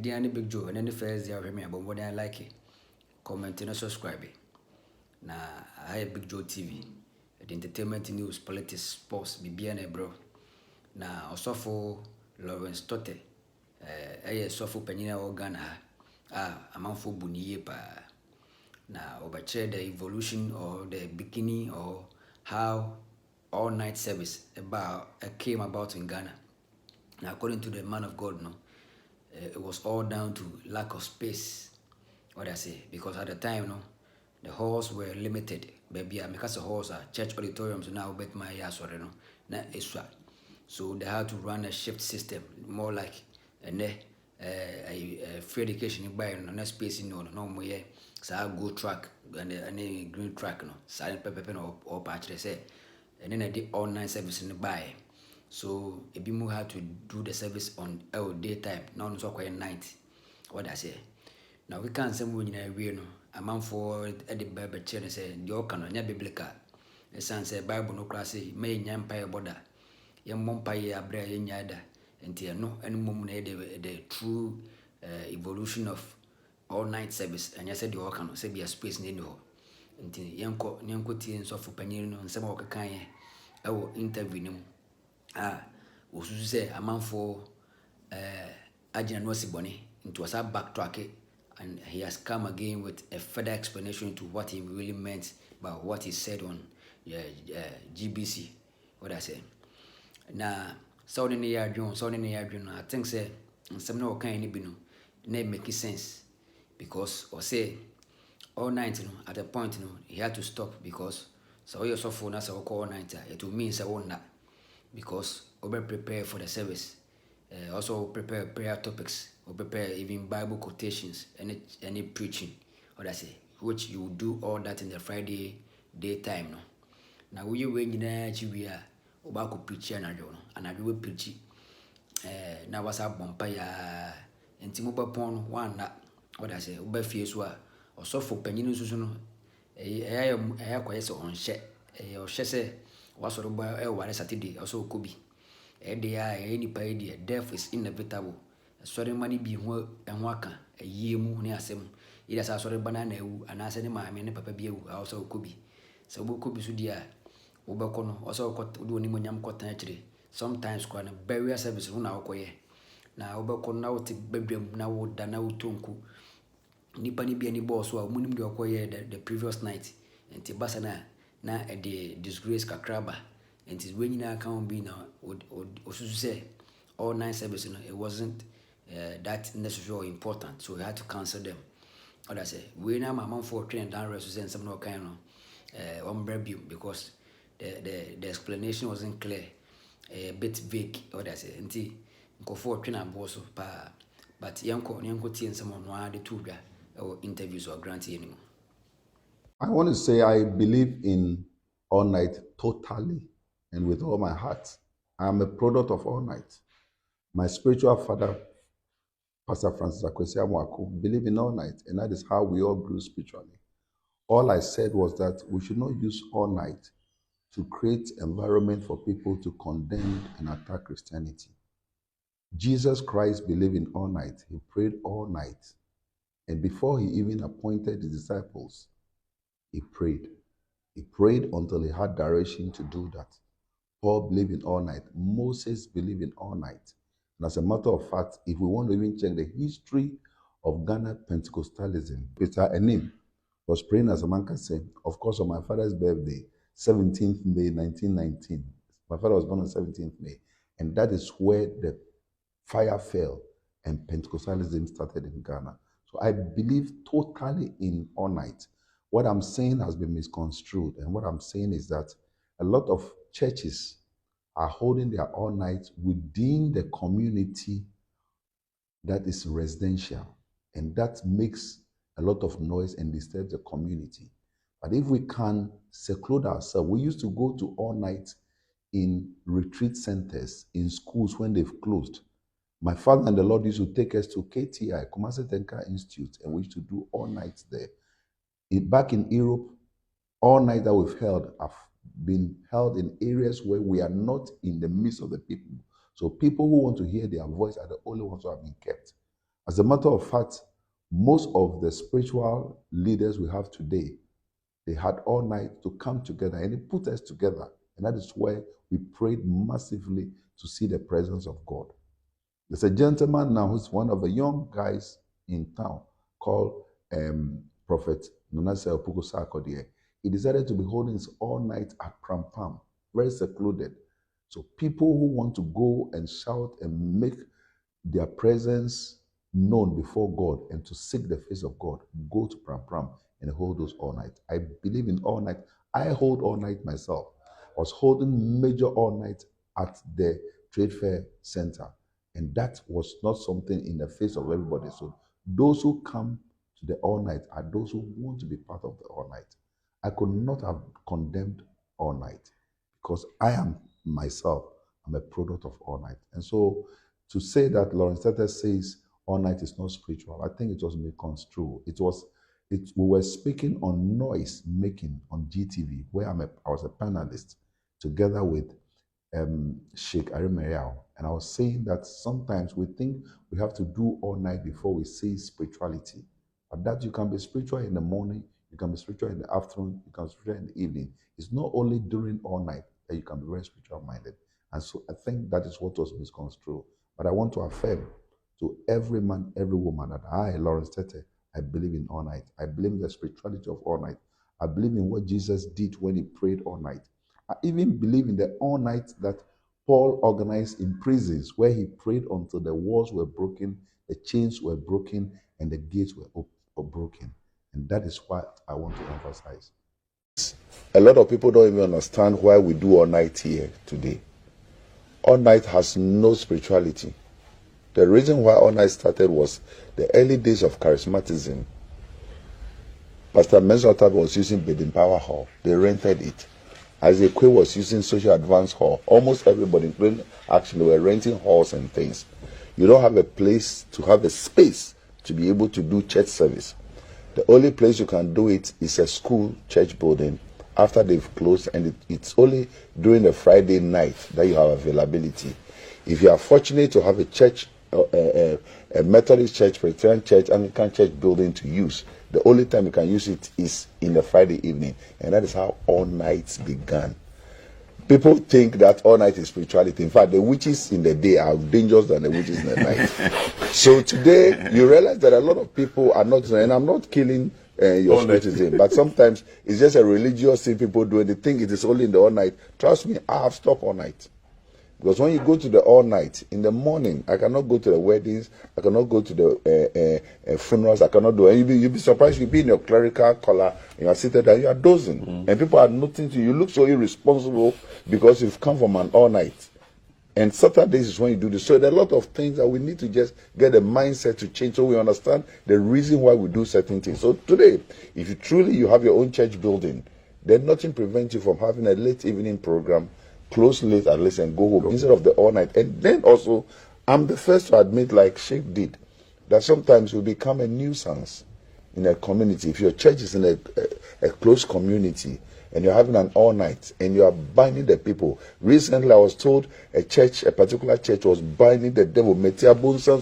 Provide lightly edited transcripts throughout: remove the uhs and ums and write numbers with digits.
Diane Big Joe, and then the first day I remember about what I like it. Comment and subscribe. Na I Big Joe TV. The entertainment news, politics, sports, BBN bro. Na also Lawrence Totte. So for Penina organ a man for Buniye pa. Na overcheck the evolution or the beginning or how all night service came about in Ghana. Now, according to the man of God, no, it was all down to lack of space. What I say, because at the time, no, the halls were limited. Baby, because the halls are church auditoriums now, but my sorry, no, not extra. So they had to run a shift system, more like a free education by no space in no more. So I go track and a green track, no, silent pepper or patch, they say, and then I did online service in the buy. So Ebimu had to do the service on daytime, now it's quite night. What I say. Now we can't say when you know a man for at the Bible chair and say the Okano, nya biblical. The son say Bible no classy, may nyampire border. Young mumpire abra yada, and no any moment the true evolution of all night service. And I said the Okano, say be a space in the hall. Until Yanko tea and so for Panino and some of the kind interview him. Was to say a man for Ajahn Wasiboni into a backtrack and he has come again with a further explanation to what he really meant by what he said on GBC. What I say. Now, Southern Yardron, I think say some no kind of name make sense because or say all night at a point he had to stop because so you so for us all night it will mean so that because we prepare for the service. Also prepare prayer topics or prepare even Bible quotations and any preaching or I say which you do all that in the Friday daytime no. Now we when you are about preach and I do preach now was a bumpire and Timoba pon one that what I say over fees were or so for penny susan a quite on share or share was sort of Saturday also could be. Any pay death is inevitable. Sorry, money be and waka a year moon near some. It has a sort of banana and I said, my man, papa be also could be. So we could be so dear. Obacono also got to do any monium cotton actually. Sometimes quite a barrier service run out quiet. Now Obacon now take bedroom now than now tunku. Nipani be any boss who are munim do acquire the previous night. And Tibasana na a disgrace kakraba. And it's when you now can't be now, or should say, all night service, it wasn't that necessarily important, so we had to cancel them. What I say, we now my mom for train down rest and some no kind of umbrella because the explanation wasn't clear, a bit vague. What I say, and go for train and boss but Yanko T and someone who the two or interviews or grantee anymore. I want to say I believe in all night totally and with all my heart. I'm a product of all night. My spiritual father, Pastor Francis Akwesi Amwaku, believed in all night, and that is how we all grew spiritually. All I said was that we should not use all night to create environment for people to condemn and attack Christianity. Jesus Christ believed in all night. He prayed all night. And before he even appointed the disciples, he prayed. He prayed until he had direction to do that. Paul believed in all night. Moses believed in all night. And as a matter of fact, if we want to even check the history of Ghana Pentecostalism, Peter Enim was praying as a man can say, of course, on my father's birthday, 17th May 1919. My father was born on 17th May. And that is where the fire fell and Pentecostalism started in Ghana. So I believe totally in all night. What I'm saying has been misconstrued. And what I'm saying is that a lot of churches are holding their all night within the community that is residential. And that makes a lot of noise and disturbs the community. But if we can seclude ourselves, we used to go to all night in retreat centers, in schools when they've closed. My father and the Lord used to take us to KTI, Kumasi Tenka Institute, and we used to do all nights there. Back in Europe, all night that we've held have been held in areas where we are not in the midst of the people. So people who want to hear their voice are the only ones who have been kept. As a matter of fact, most of the spiritual leaders we have today, they had all night to come together, and it put us together. And that is why we prayed massively to see the presence of God. There's a gentleman now who's one of the young guys in town called Prophet Nonase Opukosa Akodie. He decided to be holding his all night at Pram Pam, very secluded. So people who want to go and shout and make their presence known before God and to seek the face of God, go to Pram Pram and hold those all night. I believe in all night. I hold all night myself. I was holding major all night at the Trade Fair Center. And that was not something in the face of everybody. So those who come to the all night are those who want to be part of the all night. I could not have condemned all night because I am myself, I'm a product of all night. And so to say that Lawrence Tetteh says all night is not spiritual, I think it was misconstrued. We were speaking on noise making on GTV, where I was a panelist together with Sheikh Arimeriao, and I was saying that sometimes we think we have to do all night before we say spirituality. But that you can be spiritual in the morning, you can be spiritual in the afternoon, you can be spiritual in the evening. It's not only during all night that you can be very spiritual minded. And so I think that is what was misconstrued. But I want to affirm to every man, every woman that I, Lawrence Tetteh, I believe in all night. I believe in the spirituality of all night. I believe in what Jesus did when he prayed all night. I even believe in the all night that Paul organized in prisons, where he prayed until the walls were broken, the chains were broken, and the gates were broken. And that is what I want to emphasize. A lot of people don't even understand why we do all night here today. All night has no spirituality. The reason why all night started was the early days of charismatism. Pastor Mensota was using Baden Power Hall. They rented it. Isaac Kwe was using Social Advance Hall. Almost everybody, including actually, were renting halls and things. You don't have a place to have a space to be able to do church service. The only place you can do it is a school church building after they've closed, and it's only during the Friday night that you have availability. If you are fortunate to have a church, a Methodist church, Presbyterian church, Anglican church building to use, the only time you can use it is in the Friday evening. And that is how all nights began. People think that all night is spirituality. In fact, the witches in the day are dangerous than the witches in the night. So today, you realize that a lot of people are not, and I'm not killing your spiritism, but sometimes it's just a religious thing people do, and they think it is only in the all night. Trust me, I have stopped all night. Because when you go to the all night, in the morning, I cannot go to the weddings, I cannot go to the funerals, I cannot do it. You'll be surprised, you'll be in your clerical collar, and you are seated there, you are dozing. And people are nothing to you. You look so irresponsible because you've come from an all night. And Saturdays is when you do this. So there are a lot of things that we need to just get the mindset to change so we understand the reason why we do certain things. So today, if you have your own church building, then nothing prevents you from having a late evening program, close late at least, and go home instead of the all night. And then also, I'm the first to admit, like Sheikh did, that sometimes you become a nuisance in a community. If your church is in a close community and you're having an all night and you are binding the people. Recently, I was told a particular church was binding the devil, metia bunsan,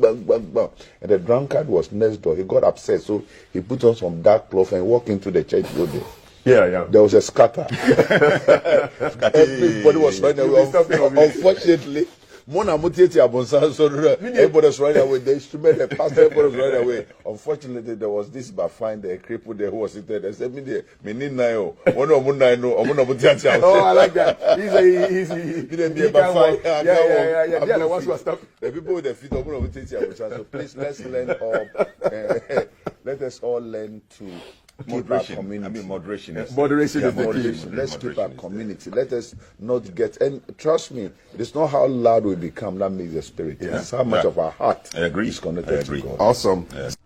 bang, bang, bang. And the drunkard was next door. He got upset, so he put on some dark cloth and walked into the church building. Yeah. There was a scatter. Everybody was running away. Unfortunately, everybody was running away. The instrument, the pastor, everybody was running away. Unfortunately, there was this Bafine, the cripple there who was sitting there. They said, oh, I like that. He didn't be a Bafine. Yeah, the ones who are stuck. The people with their feet, so please, let's learn let us all learn to keep our community. Moderation is the key. Let's keep our community. Let us not get, and trust me, it's not how loud we become that makes the spirit. It's how much of our heart is connected to God. Awesome. Yes.